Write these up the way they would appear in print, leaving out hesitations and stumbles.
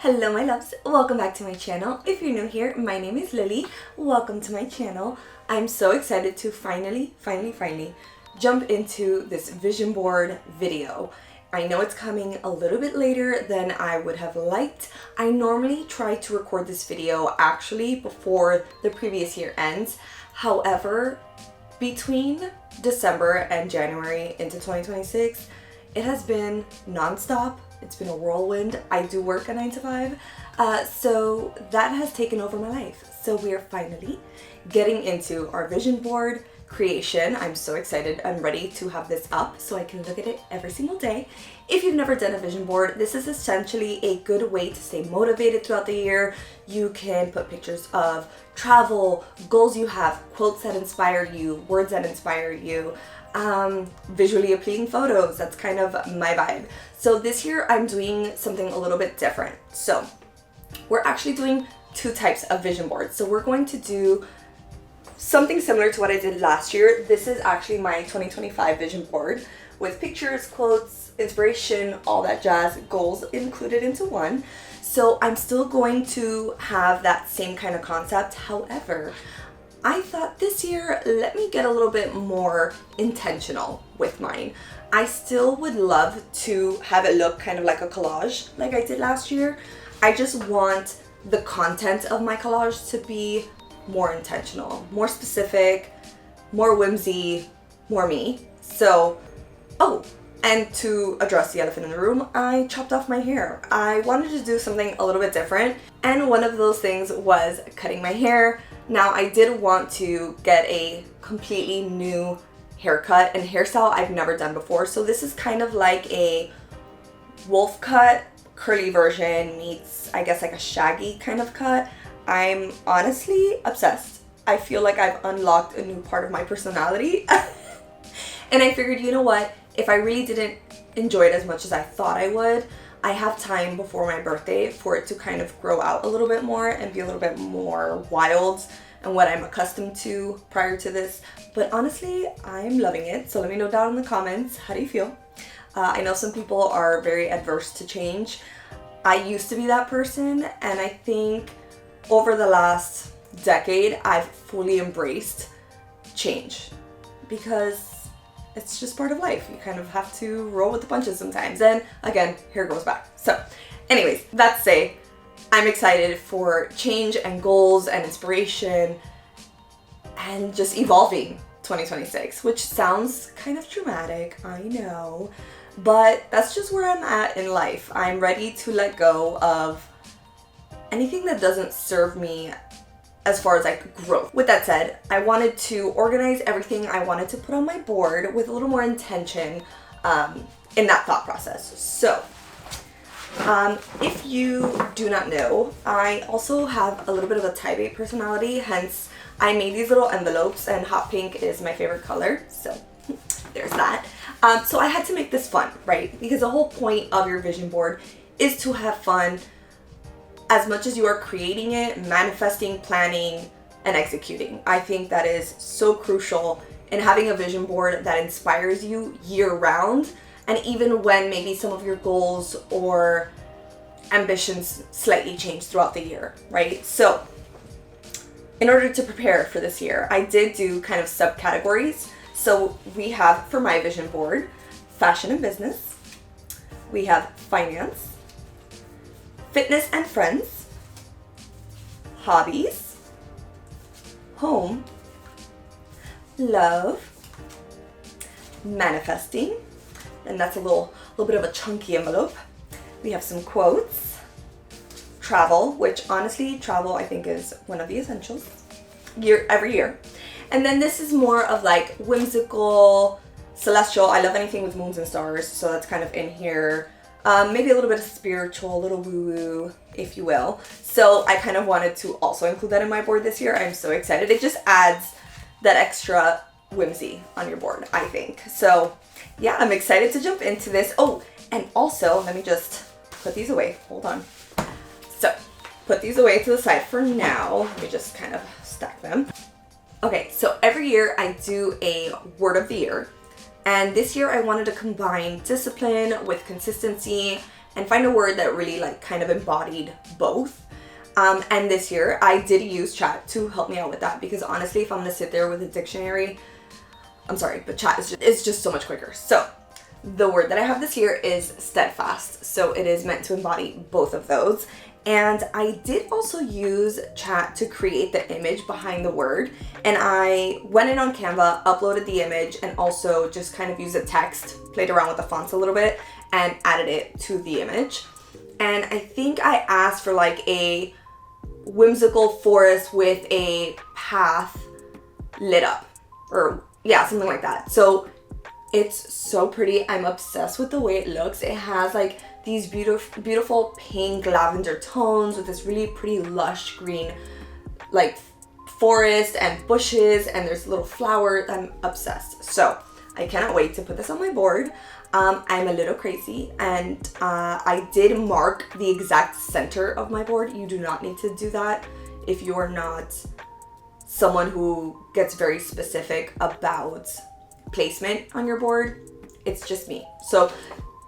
Hello my loves, welcome back to my channel. If you're new here, my name is Lily. Welcome to my channel. I'm so excited to finally jump into this vision board video. I know it's coming a little bit later than I would have liked. I normally try to record this video actually before the previous year ends. However, between December and January into 2026, it has been non-stop. It's been a whirlwind. I do work a 9 to 5, so that has taken over my life. So we are finally getting into our vision board creation. I'm so excited. I'm ready to have this up so I can look at it every single day. If you've never done a vision board, this is essentially a good way to stay motivated throughout the year. You can put pictures of travel, goals you have, quotes that inspire you, words that inspire you, visually appealing photos. That's kind of my vibe. So this year I'm doing something a little bit different. So we're actually doing two types of vision boards. So we're going to do something similar to what I did last year. This is actually my 2025 vision board with pictures, quotes, inspiration, all that jazz, goals included into one. So I'm still going to have that same kind of concept. However, I thought this year, let me get a little bit more intentional with mine. I still would love to have it look kind of like a collage like I did last year. I just want the content of my collage to be more intentional, more specific, more whimsy, more me. So, and to address the elephant in the room, I chopped off my hair. I wanted to do something a little bit different, and one of those things was cutting my hair. Now, I did want to get a completely new haircut and hairstyle I've never done before. So this is kind of like a wolf cut, curly version meets, I guess, like a shaggy kind of cut. I'm honestly obsessed. I feel like I've unlocked a new part of my personality. And I figured, you know what? If I really didn't enjoy it as much as I thought I would, I have time before my birthday for it to kind of grow out a little bit more and be a little bit more wild and what I'm accustomed to prior to this. But honestly, I'm loving it. So let me know down in the comments, how do you feel? I know some people are very adverse to change. I used to be that person, and I think over the last decade, I've fully embraced change because it's just part of life. You kind of have to roll with the punches sometimes. And again, hair grows back. So anyways, that to say, I'm excited for change and goals and inspiration and just evolving 2026, which sounds kind of dramatic, I know, but that's just where I'm at in life. I'm ready to let go of anything that doesn't serve me as far as like growth. With that said, I wanted to organize everything I wanted to put on my board with a little more intention in that thought process. So if you do not know, I also have a little bit of a type A personality, hence I made these little envelopes, and hot pink is my favorite color, so there's that. So I had to make this fun, right? Because the whole point of your vision board is to have fun as much as you are creating it, manifesting, planning, and executing. I think that is so crucial in having a vision board that inspires you year round, and even when maybe some of your goals or ambitions slightly change throughout the year, right? So in order to prepare for this year, I did do kind of subcategories. So we have, for my vision board, fashion and business. We have finance, fitness and friends, hobbies, home, love, manifesting, and that's a little bit of a chunky envelope. We have some quotes, travel, which honestly, travel I think is one of the essentials every year. And then this is more of like whimsical, celestial. I love anything with moons and stars, so that's kind of in here. Maybe a little bit of spiritual, a little woo-woo, if you will. So I kind of wanted to also include that in my board this year. I'm so excited. It just adds that extra whimsy on your board, I think. So yeah, I'm excited to jump into this. Oh, and also, let me just put these away. Hold on. So put these away to the side for now. Let me just kind of stack them. Okay, so every year I do a word of the year. And this year I wanted to combine discipline with consistency and find a word that really like kind of embodied both. And this year I did use Chat to help me out with that, because honestly, if I'm gonna sit there with a dictionary, I'm sorry, but Chat is just so much quicker. So the word that I have this year is steadfast. So it is meant to embody both of those. And I did also use Chat to create the image behind the word. And I went in on Canva, uploaded the image, and also just kind of used the text, played around with the fonts a little bit, and added it to the image. And I think I asked for like a whimsical forest with a path lit up, or yeah, something like that. So it's so pretty. I'm obsessed with the way it looks. It has like these beautiful pink lavender tones with this really pretty lush green like forest and bushes, and there's little flowers. I'm obsessed. So I cannot wait to put this on my board. I'm a little crazy, and I did mark the exact center of my board. You do not need to do that if you are not someone who gets very specific about placement on your board. It's just me. So,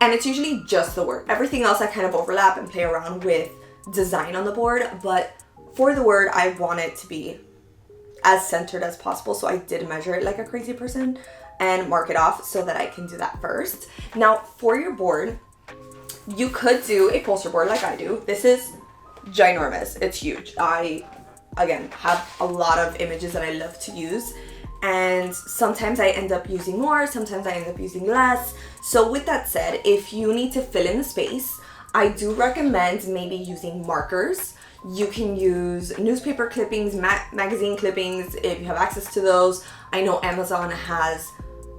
and it's usually just the word. Everything else I kind of overlap and play around with design on the board, but for the word I want it to be as centered as possible. So I did measure it like a crazy person and mark it off so that I can do that first. Now for your board, you could do a poster board like I do. This is ginormous. It's huge. I, again, have a lot of images that I love to use, and sometimes I end up using more, sometimes I end up using less. So with that said, if you need to fill in the space, I do recommend maybe using markers. You can use newspaper clippings, magazine clippings if you have access to those. I know Amazon has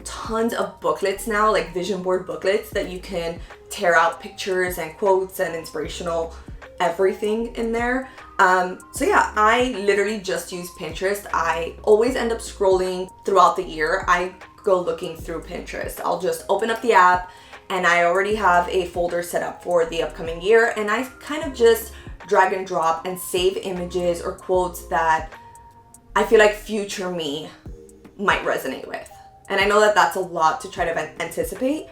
tons of booklets now, like vision board booklets, that you can tear out pictures and quotes and inspirational everything in there. So yeah, I literally just use Pinterest. I always end up scrolling throughout the year. I go looking through Pinterest. I'll just open up the app, and I already have a folder set up for the upcoming year, and I kind of just drag and drop and save images or quotes that I feel like future me might resonate with. And I know that that's a lot to try to anticipate,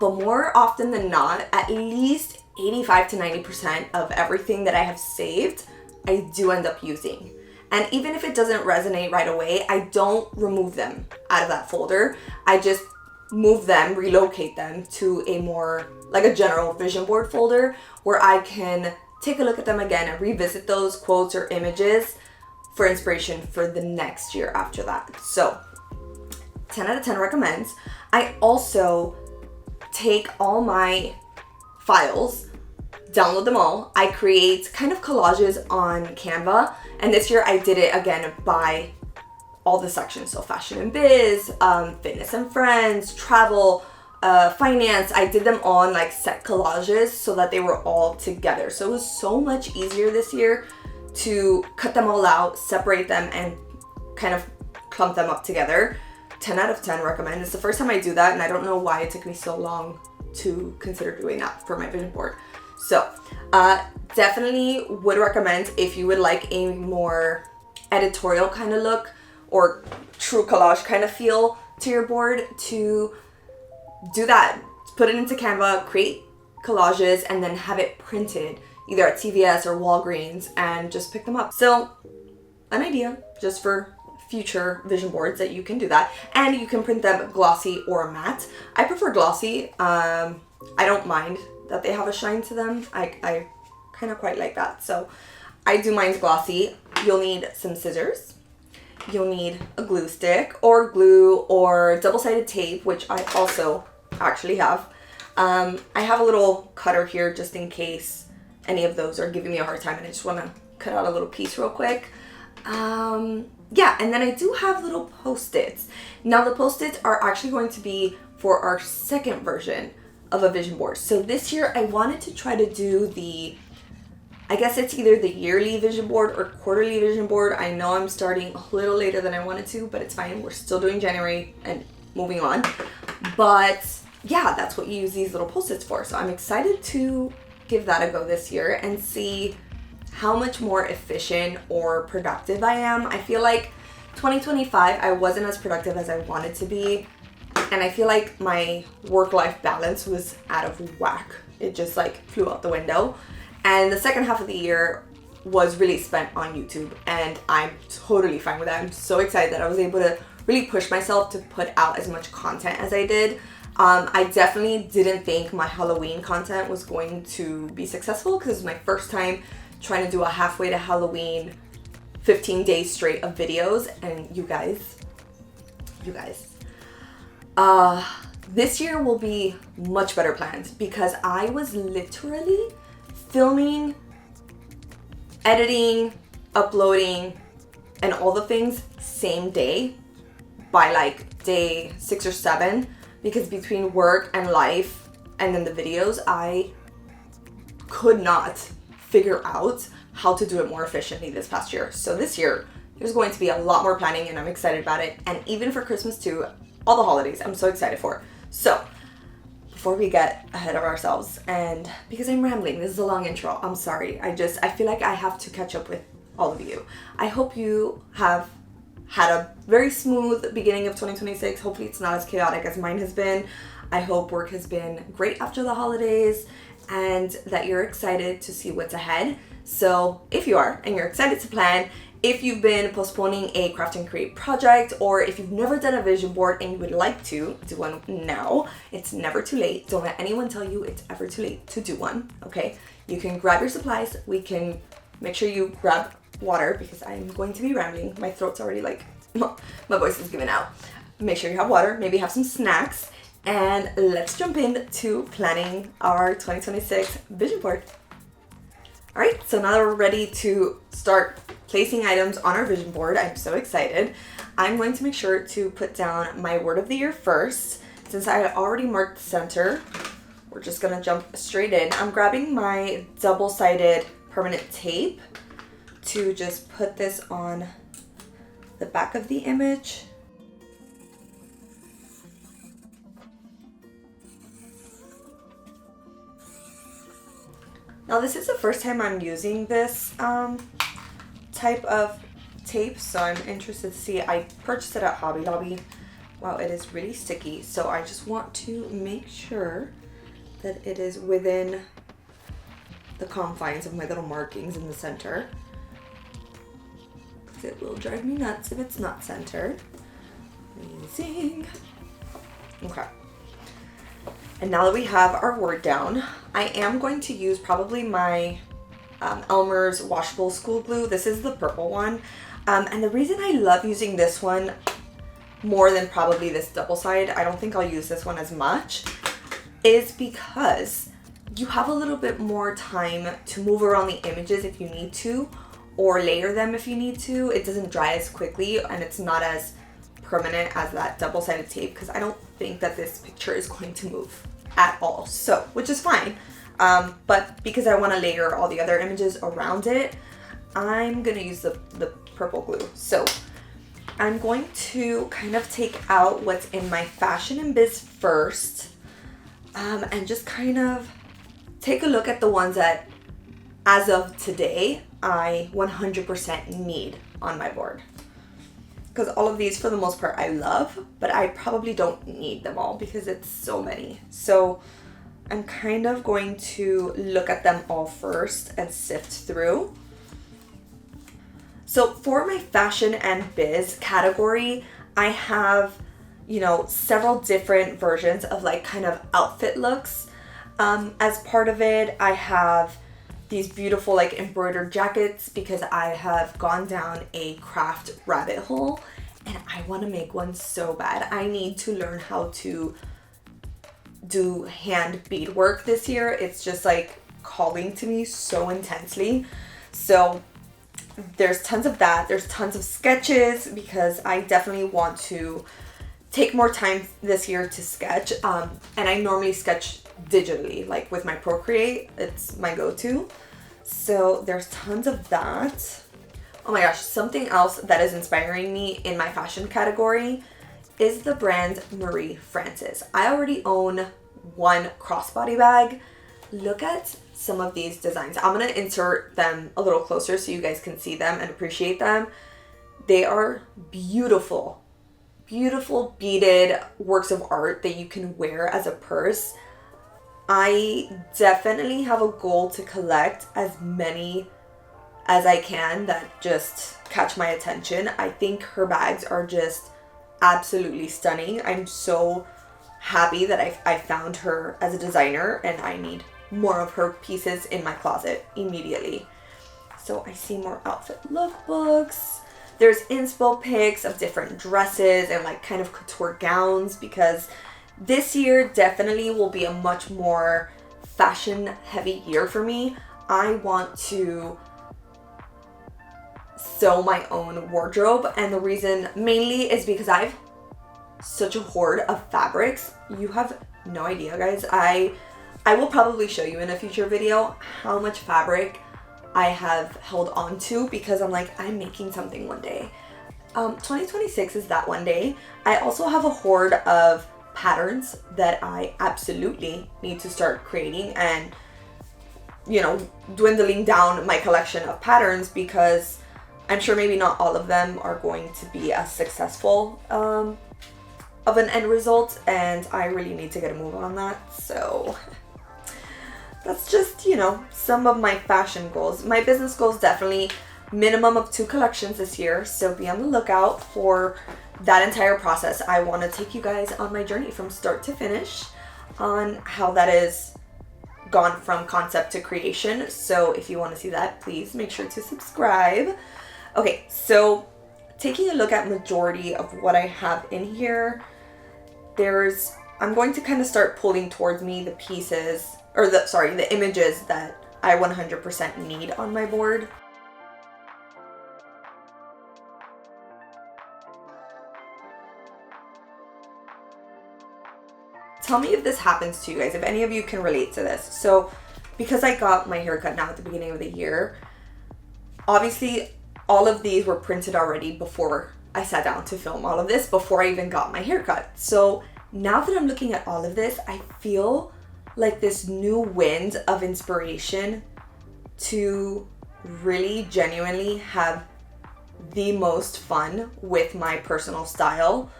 but more often than not, at least 85 to 90% of everything that I have saved, I do end up using. And even if it doesn't resonate right away, I don't remove them out of that folder. I just move them, relocate them to a more like a general vision board folder where I can take a look at them again and revisit those quotes or images for inspiration for the next year after that. So 10 out of 10 recommends. I also take all my files, download them all. I create kind of collages on Canva, and this year I did it again by all the sections. So fashion and biz, fitness and friends, travel, finance. I did them all in like set collages so that they were all together. So it was so much easier this year to cut them all out, separate them, and kind of clump them up together. 10 out of 10 recommend. It's the first time I do that, and I don't know why it took me so long to consider doing that for my vision board. So definitely would recommend, if you would like a more editorial kind of look or true collage kind of feel to your board, to do that. Put it into Canva, create collages, and then have it printed either at CVS or Walgreens and just pick them up. So an idea just for future vision boards that you can do that. And you can print them glossy or matte. I prefer glossy. I don't mind that they have a shine to them. I kind of quite like that. So I do mine's glossy. You'll need some scissors. You'll need a glue stick or glue or double-sided tape, which I also actually have. I have a little cutter here just in case any of those are giving me a hard time and I just want to cut out a little piece real quick. Yeah, and then I do have little Post-its. Now the Post-its are actually going to be for our second version of a vision board. So this year I wanted to try to do I guess it's either the yearly vision board or quarterly vision board. I know I'm starting a little later than I wanted to, but it's fine. We're still doing January and moving on. But yeah, that's what you use these little Post-its for. So I'm excited to give that a go this year and see how much more efficient or productive I am. I feel like 2025, I wasn't as productive as I wanted to be. And I feel like my work-life balance was out of whack It just like flew out the window. And the second half of the year was really spent on YouTube, and I'm totally fine with that. I'm so excited that I was able to really push myself to put out as much content as I did. I definitely didn't think my Halloween content was going to be successful because it was my first time trying to do a halfway to Halloween 15 days straight of videos. And you guys, this year will be much better planned because I was literally filming, editing, uploading, and all the things same day by like day 6 or 7, because between work and life and then the videos, I could not figure out how to do it more efficiently this past year. So this year there's going to be a lot more planning, and I'm excited about it. And even for Christmas too, all the holidays, I'm so excited for. So before we get ahead of ourselves, and because I'm rambling, this is a long intro, I'm sorry. I feel like I have to catch up with all of you. I hope you have had a very smooth beginning of 2026. Hopefully it's not as chaotic as mine has been. I hope work has been great after the holidays and that you're excited to see what's ahead. So if you are and you're excited to plan, if you've been postponing a craft and create project, or if you've never done a vision board and you would like to do one now, it's never too late. Don't let anyone tell you it's ever too late to do one, okay? You can grab your supplies. We can make sure you grab water because I'm going to be rambling. My throat's already like, my voice is giving out. Make sure you have water, maybe have some snacks, and let's jump into planning our 2026 vision board. All right, so now that we're ready to start placing items on our vision board, I'm so excited. I'm going to make sure to put down my word of the year first. Since I already marked the center, we're just gonna jump straight in. I'm grabbing my double-sided permanent tape to just put this on the back of the image. Now this is the first time I'm using this type of tape, so I'm interested to see. I purchased it at Hobby Lobby. Wow, it is really sticky, so I just want to make sure that it is within the confines of my little markings in the center, because it will drive me nuts if it's not centered. Amazing. Okay. And now that we have our word down, I am going to use probably my Elmer's washable school glue. This is the purple one. And the reason I love using this one more than probably this double side, I don't think I'll use this one as much, is because you have a little bit more time to move around the images if you need to, or layer them if you need to. It doesn't dry as quickly, and it's not as permanent as that double-sided tape, because I don't think that this picture is going to move at all, so which is fine. But because I want to layer all the other images around it, I'm gonna use the purple glue. So I'm going to kind of take out what's in my fashion and biz first, and just kind of take a look at the ones that as of today I 100% need on my board. Because all of these, for the most part, I love, but I probably don't need them all because it's so many. So I'm kind of going to look at them all first and sift through. So for my fashion and biz category, I have, you know, several different versions of like kind of outfit looks. As part of it, I have these beautiful like embroidered jackets because I have gone down a craft rabbit hole and I want to make one so bad. I need to learn how to do hand beadwork this year. It's just like calling to me so intensely. So there's tons of that. There's tons of sketches because I definitely want to take more time this year to sketch. And I normally sketch digitally, like with my Procreate. It's my go-to. So there's tons of that. Oh my gosh, something else that is inspiring me in my fashion category is the brand Marie Francis. I already own one crossbody bag. Look at some of these designs. I'm gonna insert them a little closer so you guys can see them and appreciate them. They are beautiful, beautiful beaded works of art that you can wear as a purse. I definitely have a goal to collect as many as I can that just catch my attention. I think her bags are just absolutely stunning. I'm so happy that I found her as a designer, and I need more of her pieces in my closet immediately. So I see more outfit lookbooks. There's inspo pics of different dresses and like kind of couture gowns, because this year definitely will be a much more fashion heavy year for me. I want to sew my own wardrobe, and the reason mainly is because I've such a hoard of fabrics. You have no idea, guys. I will probably show you in a future video how much fabric I have held on to, because I'm like, I'm making something one day. 2026 is that one day. I also have a hoard of patterns that I absolutely need to start creating and, you know, dwindling down my collection of patterns, because I'm sure maybe not all of them are going to be as successful of an end result, and I really need to get a move on that. So that's just, you know, some of my fashion goals. My business goals, definitely minimum of 2 collections this year, so be on the lookout for that entire process. I want to take you guys on my journey from start to finish on how that is gone from concept to creation. So if you want to see that, please make sure to subscribe. Okay, so taking a look at majority of what I have in here, I'm going to kind of start pulling towards me the pieces, or the images that I 100% need on my board. Tell me if this happens to you guys, if any of you can relate to this. So because I got my haircut now at the beginning of the year, obviously all of these were printed already before I sat down to film all of this, before I even got my haircut. So now that I'm looking at all of this, I feel like this new wind of inspiration to really genuinely have the most fun with my personal style.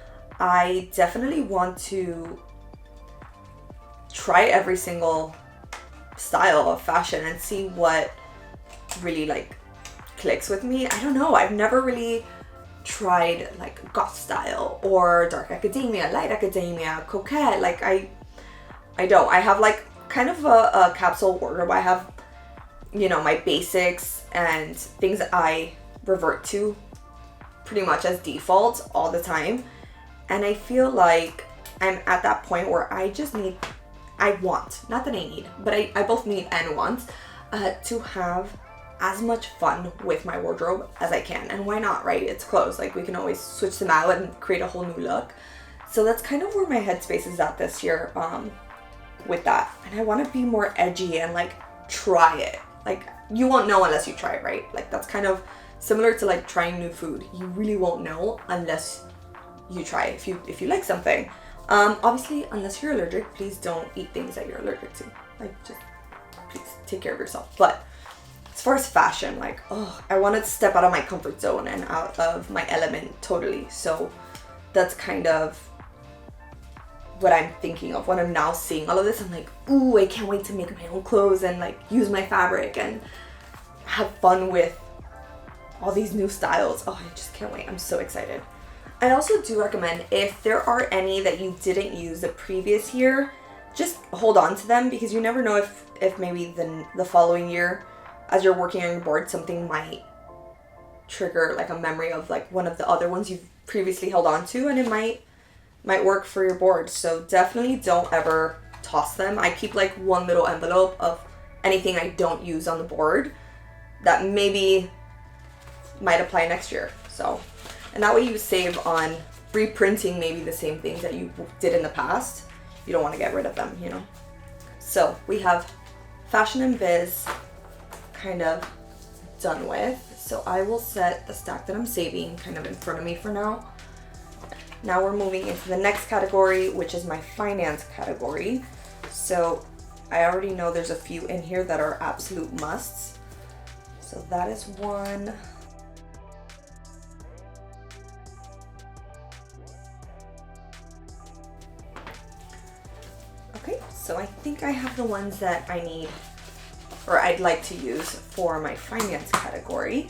I definitely want to try every single style of fashion and see what really like clicks with me. I don't know, I've never really tried like goth style or dark academia, light academia, coquette. Like I have like kind of a capsule wardrobe. I have, you know, my basics and things that I revert to pretty much as default all the time. And I feel like I'm at that point where I want, not that I need, but I both need and want to have as much fun with my wardrobe as I can. And why not, right? It's clothes. Like we can always switch them out and create a whole new look. So that's kind of where my headspace is at this year with that. And I want to be more edgy and like try it. Like you won't know unless you try it, right? Like that's kind of similar to like trying new food. You really won't know unless you try it. If you like something. Obviously, unless you're allergic, please don't eat things that you're allergic to. Like just please take care of yourself. But as far as fashion, like, I want to step out of my comfort zone and out of my element totally. So that's kind of what I'm thinking of when I'm now seeing all of this. I'm like, ooh, I can't wait to make my own clothes and like use my fabric and have fun with all these new styles. Oh, I just can't wait. I'm so excited. I also do recommend, if there are any that you didn't use the previous year, just hold on to them, because you never know if maybe the following year, as you're working on your board, something might trigger like a memory of like one of the other ones you've previously held on to, and it might work for your board. So definitely don't ever toss them. I keep like one little envelope of anything I don't use on the board that maybe might apply next year. So, and that way you save on reprinting maybe the same things that you did in the past. You don't want to get rid of them, you know. So we have fashion and biz kind of done with. So I will set the stack that I'm saving kind of in front of me for now. Now we're moving into the next category, which is my finance category. So I already know there's a few in here that are absolute musts. So that is one. Okay, So I think I have the ones that I need or I'd like to use for my finance category.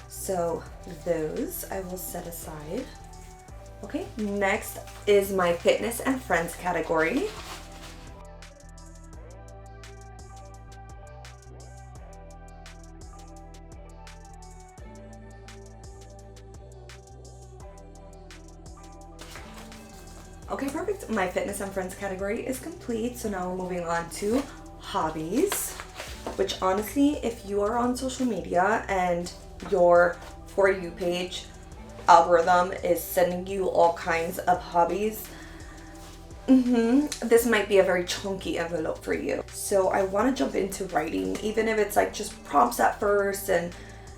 So those I will set aside. Okay, next is my fitness and friends category. Okay, perfect. My fitness and friends category is complete. So now we're moving on to hobbies, which honestly, if you are on social media and your For You page algorithm is sending you all kinds of hobbies, this might be a very chunky envelope for you. So I want to jump into writing, even if it's like just prompts at first and,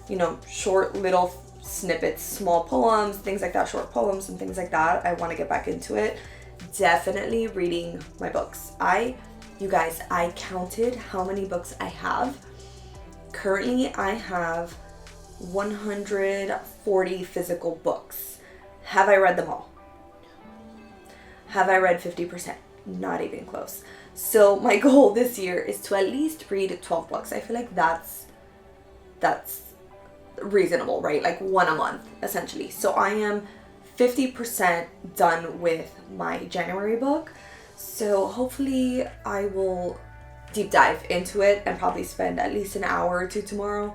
you know, short little snippets, small poems, things like that, short poems and things like that. I want to get back into it. Definitely reading my books. You guys, I counted how many books I have. Currently, I have 140 physical books. Have I read them all? Have I read 50%? Not even close. So my goal this year is to at least read 12 books. I feel like that's reasonable, right? Like one a month, essentially. So I am 50% done with my January book. So hopefully I will deep dive into it and probably spend at least an hour or two tomorrow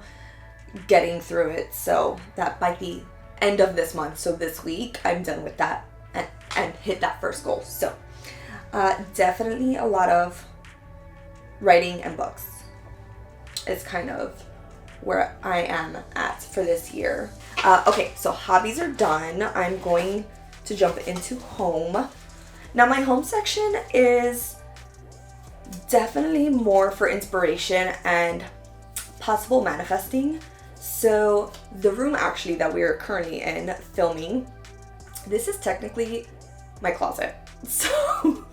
getting through it, so that by the end of this month, so this week, I'm done with that and hit that first goal. So definitely a lot of writing and books is kind of where I am at for this year. Okay, so hobbies are done. I'm going to jump into home. Now my home section is definitely more for inspiration and possible manifesting. So the room actually that we are currently in filming, this is technically my closet. So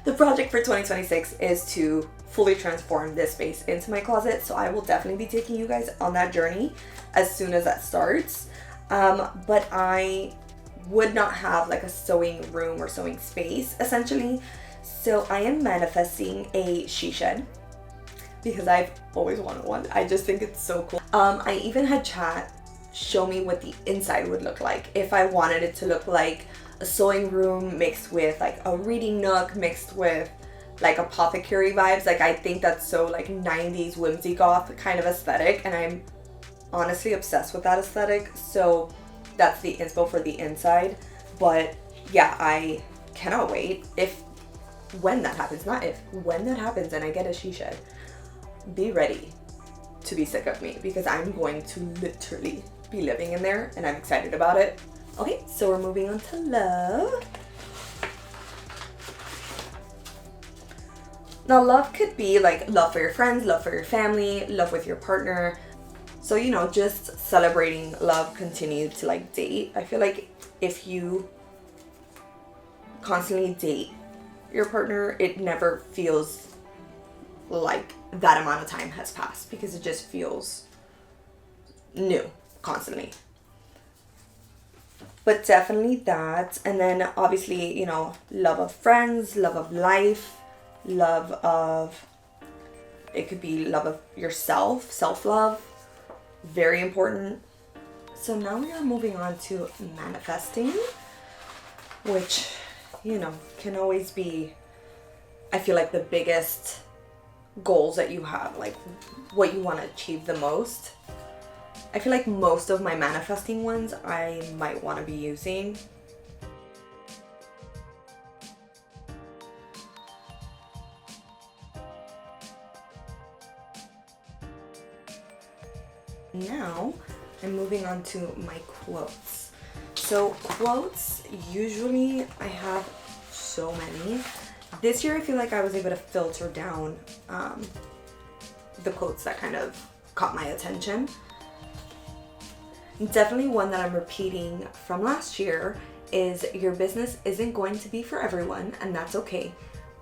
the project for 2026 is to fully transform this space into my closet. So I will definitely be taking you guys on that journey as soon as that starts. But I would not have like a sewing room or sewing space essentially. So I am manifesting a she shed because I've always wanted one. I just think it's so cool. I even had Chat show me what the inside would look like if I wanted it to look like a sewing room mixed with like a reading nook mixed with like apothecary vibes. Like I think that's so like 90s whimsy goth kind of aesthetic, and I'm honestly obsessed with that aesthetic. So that's the inspo for the inside. But yeah, I cannot wait when that happens and I get a she shed. Be ready to be sick of me because I'm going to literally be living in there and I'm excited about it. Okay, so we're moving on to love. Now love could be like love for your friends, love for your family, love with your partner. So, you know, just celebrating love, continue to like date. I feel like if you constantly date your partner, it never feels like that amount of time has passed because it just feels new constantly. But definitely that. And then obviously, you know, love of friends, love of life, love of, it could be love of yourself, self-love, very important. So now we are moving on to manifesting, which, you know, can always be, I feel like, the biggest goals that you have, like what you want to achieve the most. I feel like most of my manifesting ones I might want to be using. Now I'm moving on to my quotes. So quotes, usually I have so many. This year I feel like I was able to filter down the quotes that kind of caught my attention. Definitely one that I'm repeating from last year is your business isn't going to be for everyone, and that's okay.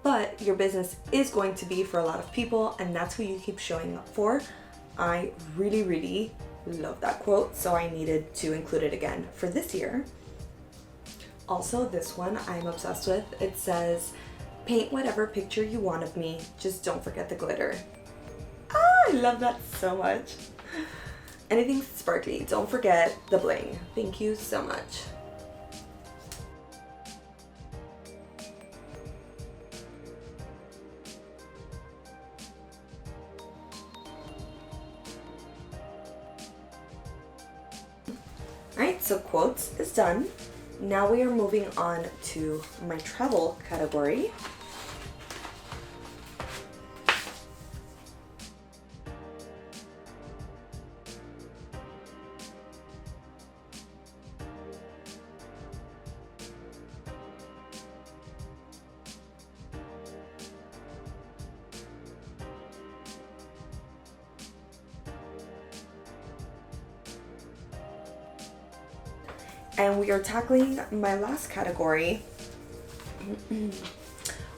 But your business is going to be for a lot of people, and that's who you keep showing up for. I really, really love that quote, so I needed to include it again for this year. Also, this one I'm obsessed with. It says, Paint whatever picture you want of me, just don't forget the glitter. Ah, I love that so much. Anything sparkly, don't forget the bling. Thank you so much. Alright, so quotes is done. Now we are moving on to my travel category. And we are tackling my last category,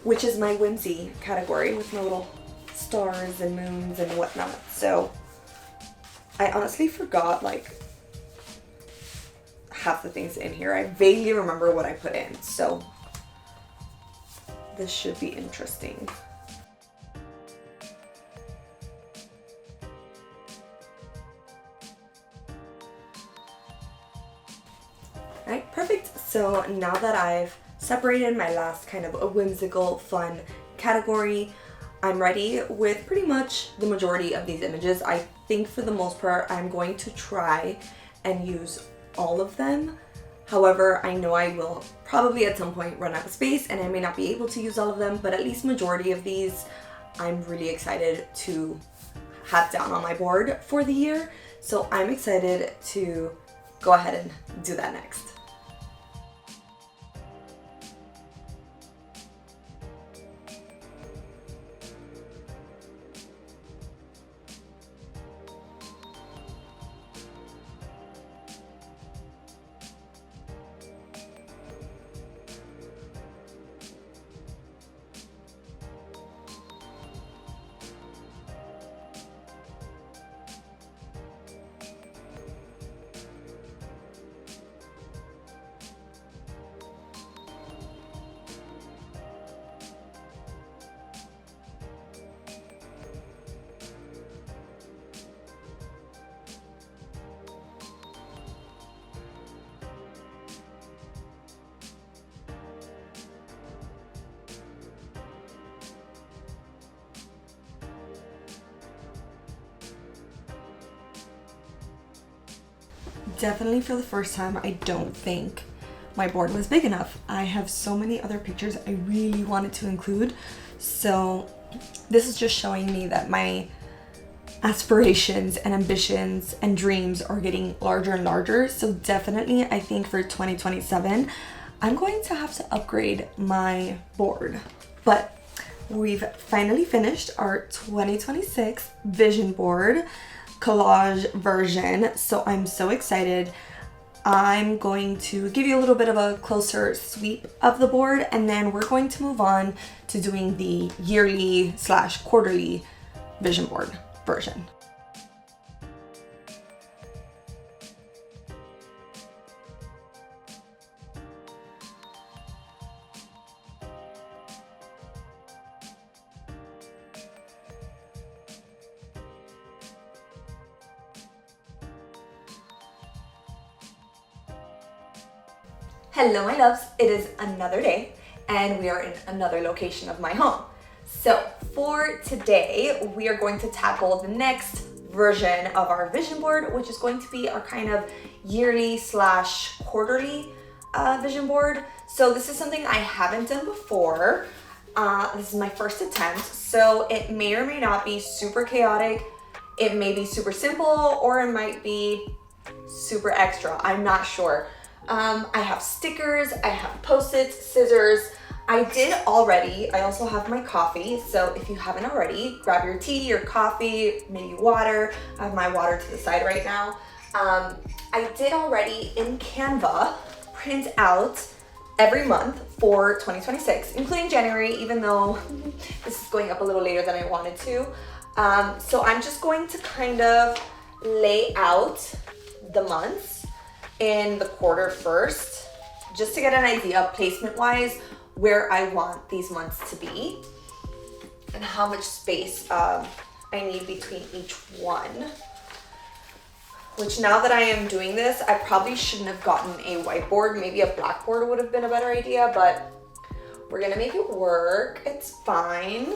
which is my whimsy category with my little stars and moons and whatnot. So I honestly forgot like half the things in here. I vaguely remember what I put in, so this should be interesting. Alright, perfect. So now that I've separated my last kind of a whimsical, fun category, I'm ready with pretty much the majority of these images. I think for the most part, I'm going to try and use all of them. However, I know I will probably at some point run out of space and I may not be able to use all of them, but at least majority of these, I'm really excited to have down on my board for the year. So I'm excited to go ahead and do that next. Definitely for the first time, I don't think my board was big enough. I have so many other pictures I really wanted to include. So this is just showing me that my aspirations and ambitions and dreams are getting larger and larger. So definitely I think for 2027, I'm going to have to upgrade my board. But we've finally finished our 2026 vision board collage version, so I'm so excited. I'm going to give you a little bit of a closer sweep of the board, and then we're going to move on to doing the yearly / quarterly vision board version. Hello my loves, it is another day and we are in another location of my home. So for today, we are going to tackle the next version of our vision board, which is going to be our kind of yearly / quarterly vision board. So this is something I haven't done before. This is my first attempt, so it may or may not be super chaotic. It may be super simple, or it might be super extra. I'm not sure. I have stickers, I have Post-its, scissors. I also have my coffee. So if you haven't already, grab your tea, your coffee, maybe water. I have my water to the side right now. I did already in Canva print out every month for 2026, including January, even though this is going up a little later than I wanted to. So I'm just going to kind of lay out the months in the quarter first, just to get an idea placement wise where I want these months to be and how much space I need between each one. Which now that I am doing this, I probably shouldn't have gotten a whiteboard. Maybe a blackboard would have been a better idea, but we're gonna make it work. It's fine.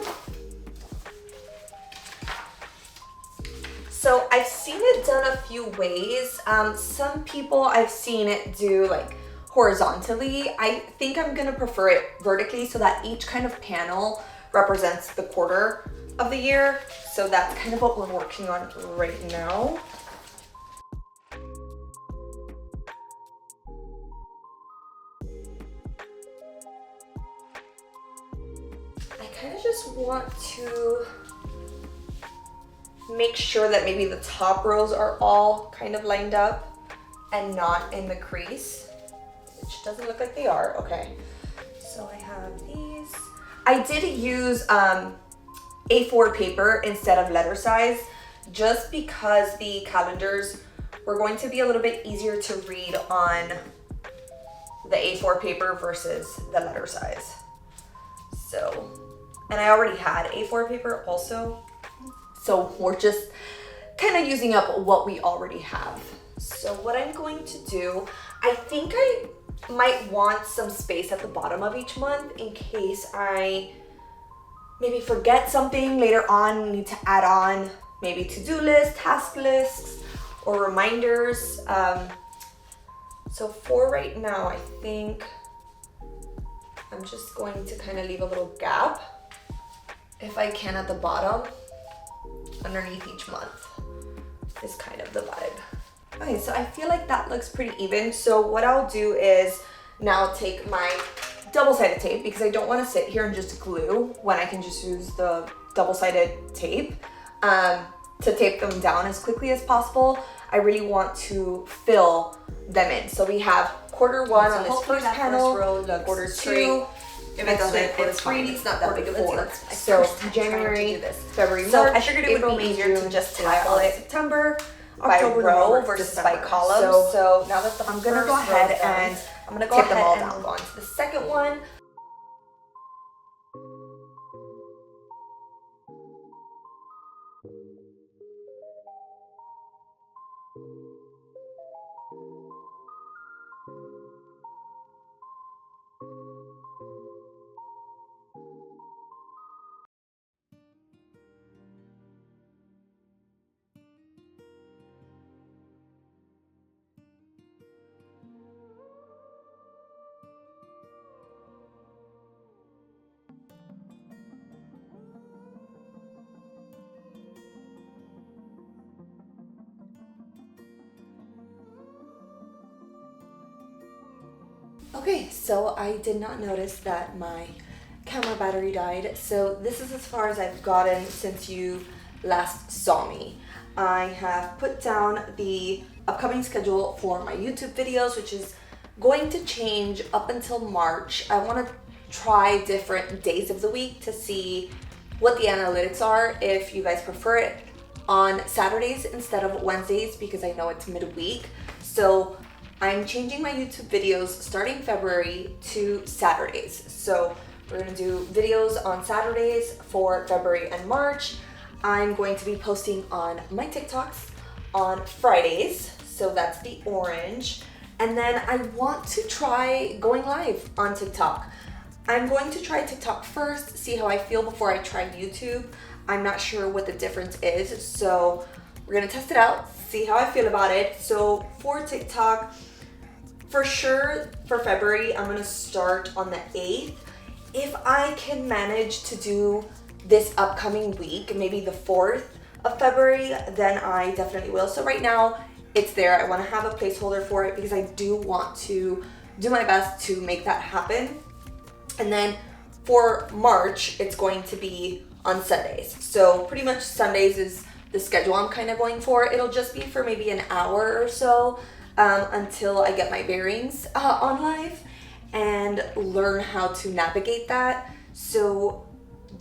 So I've seen it done a few ways. Some people I've seen it do like horizontally. I think I'm gonna prefer it vertically so that each kind of panel represents the quarter of the year. So that's kind of what we're working on right now. I kind of just want to make sure that maybe the top rows are all kind of lined up and not in the crease, which doesn't look like they are. Okay, so I have these. I did use A4 paper instead of letter size, just because the calendars were going to be a little bit easier to read on the A4 paper versus the letter size. So, and I already had A4 paper also, so we're just kind of using up what we already have. So what I'm going to do, I think I might want some space at the bottom of each month in case I maybe forget something later on, need to add on maybe to-do lists, task lists, or reminders. So for right now, I think I'm just going to kind of leave a little gap, if I can, at the bottom, underneath each month is kind of the vibe. Okay, so I feel like that looks pretty even. So what I'll do is now take my double-sided tape, because I don't want to sit here and just glue when I can just use the double-sided tape to tape them down as quickly as possible. I really want to fill them in. So we have quarter one on this first panel, quarter two. If it doesn't, it's fine. It's not that big of a deal. So January, February, March, I figured it would be easier to just tackle it September, October, by row versus by column. So now that I'm gonna go ahead and I'm gonna go ahead and go on to the second one. Okay, so I did not notice that my camera battery died. So this is as far as I've gotten since you last saw me. I have put down the upcoming schedule for my YouTube videos, which is going to change up until March. I want to try different days of the week to see what the analytics are, if you guys prefer it on Saturdays instead of Wednesdays, because I know it's midweek. So I'm changing my YouTube videos starting February to Saturdays. So we're gonna do videos on Saturdays for February and March. I'm going to be posting on my TikToks on Fridays. So that's the orange. And then I want to try going live on TikTok. I'm going to try TikTok first, see how I feel before I try YouTube. I'm not sure what the difference is. So we're gonna test it out, see how I feel about it. So for TikTok, for sure, for February, I'm gonna start on the 8th. If I can manage to do this upcoming week, maybe the 4th of February, then I definitely will. So right now, it's there. I wanna have a placeholder for it because I do want to do my best to make that happen. And then for March, it's going to be on Sundays. So pretty much Sundays is the schedule I'm kind of going for. It'll just be for maybe an hour or so until I get my bearings on live and learn how to navigate that. So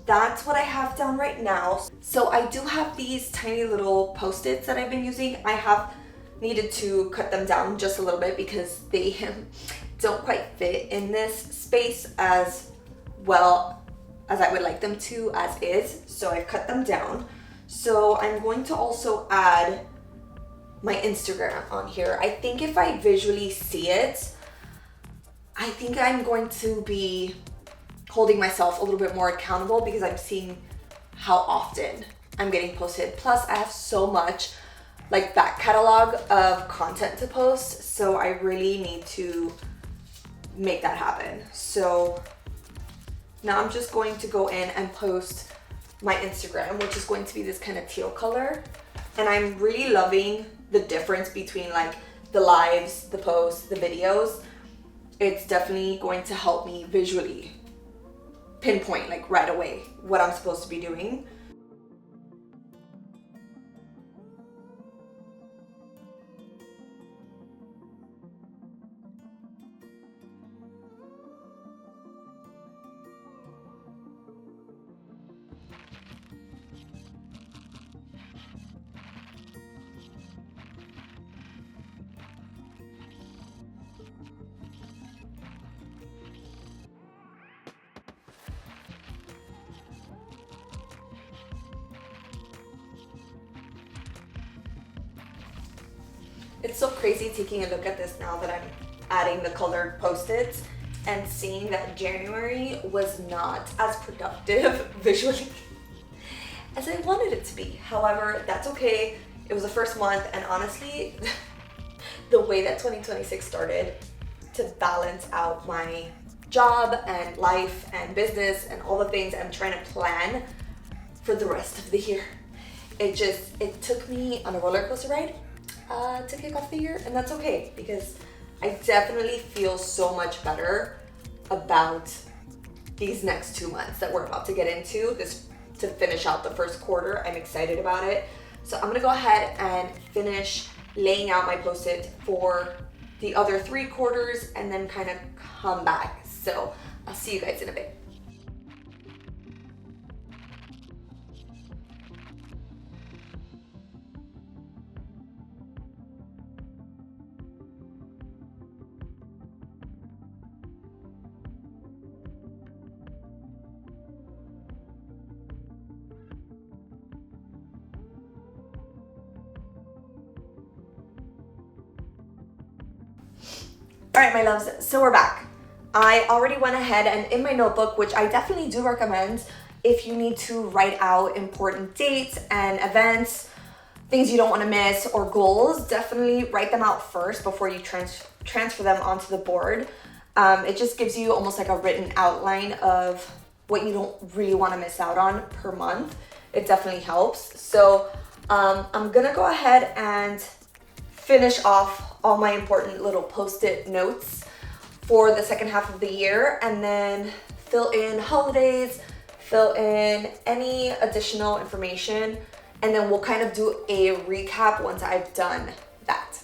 that's what I have down right now. So I do have these tiny little Post-its that I've been using. I have needed to cut them down just a little bit because they don't quite fit in this space as well as I would like them to as is, so I've cut them down. So I'm going to also add my Instagram on here. I think if I visually see it, I think I'm going to be holding myself a little bit more accountable because I'm seeing how often I'm getting posted. Plus I have so much like back catalog of content to post, so I really need to make that happen. So now I'm just going to go in and post my Instagram, which is going to be this kind of teal color. And I'm really loving the difference between like the lives, the posts, the videos. It's definitely going to help me visually pinpoint like right away what I'm supposed to be doing. It's so crazy taking a look at this now that I'm adding the colored post-its and seeing that January was not as productive visually as I wanted it to be. However, that's okay. It was the first month, and honestly, the way that 2026 started to balance out my job and life and business and all the things I'm trying to plan for the rest of the year. It took me on a roller coaster ride to kick off the year, and that's okay because I definitely feel so much better about these next 2 months that we're about to get into this to finish out the first quarter. I'm excited about it. So I'm gonna go ahead and finish laying out my post-it for the other 3 quarters and then kind of come back. So I'll see you guys in a bit. All right, my loves, so we're back. I already went ahead and in my notebook, which I definitely do recommend if you need to write out important dates and events, things you don't want to miss, or goals, definitely write them out first before you transfer them onto the board. It just gives you almost like a written outline of what you don't really want to miss out on per month. It definitely helps. So I'm gonna go ahead and finish off all my important little post-it notes for the second half of the year, and then fill in holidays, fill in any additional information, and then we'll kind of do a recap once I've done that.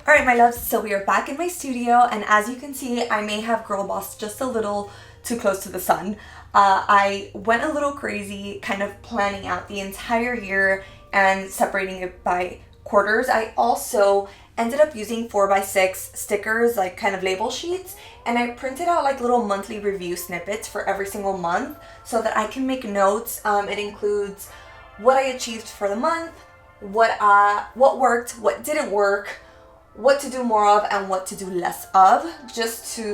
All right, my loves, so we are back in my studio, and as you can see, I may have girl bossed just a little too close to the sun. I went a little crazy kind of planning out the entire year and separating it by quarters. I also ended up using 4x6 stickers, like kind of label sheets, and I printed out like little monthly review snippets for every single month so that I can make notes. It includes what I achieved for the month, what worked, what didn't work, what to do more of and what to do less of,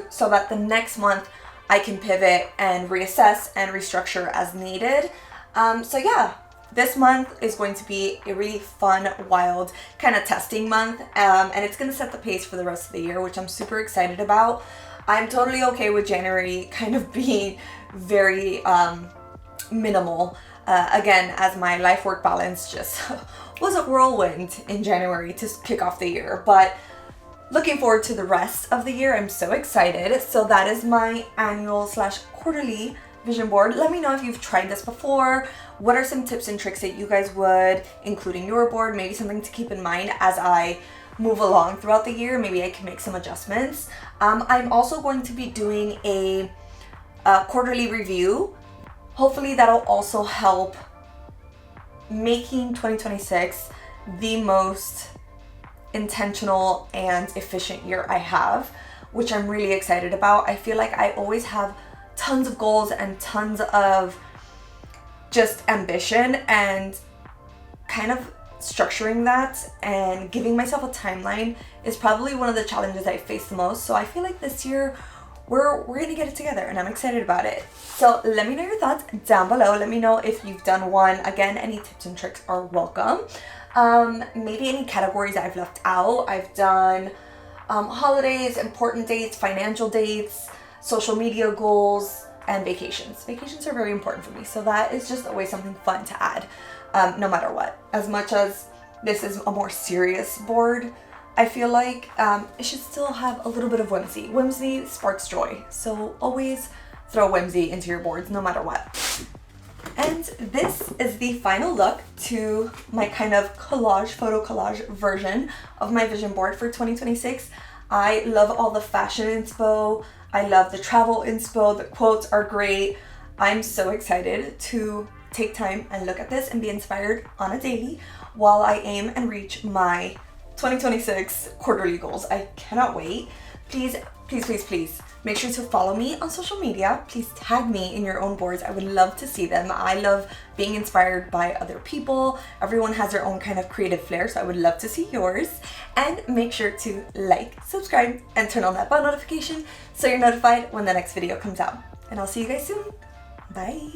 so that the next month I can pivot and reassess and restructure as needed. So yeah, this month is going to be a really fun, wild kind of testing month, and it's going to set the pace for the rest of the year, which I'm super excited about. I'm totally okay with January kind of being very minimal, again, as my life-work balance just was a whirlwind in January to kick off the year, but looking forward to the rest of the year. I'm so excited. So that is my annual/quarterly vision board. Let me know if you've tried this before. What are some tips and tricks that you guys would include in your board? Maybe something to keep in mind as I move along throughout the year. Maybe I can make some adjustments. I'm also going to be doing a quarterly review. Hopefully that'll also help making 2026 the most intentional and efficient year I have, which I'm really excited about. I feel like I always have tons of goals and tons of just ambition, and kind of structuring that and giving myself a timeline is probably one of the challenges I face the most. So I feel like this year we're gonna get it together, and I'm excited about it. So let me know your thoughts down below. Let me know if you've done one. Again, any tips and tricks are welcome. Maybe any categories I've left out. I've done holidays, important dates, financial dates, social media goals, and vacations. Vacations are very important for me, so that is just always something fun to add, no matter what. As much as this is a more serious board, I feel like it should still have a little bit of whimsy. Whimsy sparks joy, so always throw whimsy into your boards, no matter what. And this is the final look to my kind of photo collage version of my vision board for 2026. I love all the fashion inspo. I love the travel inspo. The quotes are great. I'm so excited to take time and look at this and be inspired on a daily while I aim and reach my 2026 quarterly goals. I cannot wait. Please, please, please, please make sure to follow me on social media. Please tag me in your own boards. I would love to see them. I love being inspired by other people. Everyone has their own kind of creative flair, so I would love to see yours. And make sure to like, subscribe, and turn on that bell notification so you're notified when the next video comes out. And I'll see you guys soon. Bye.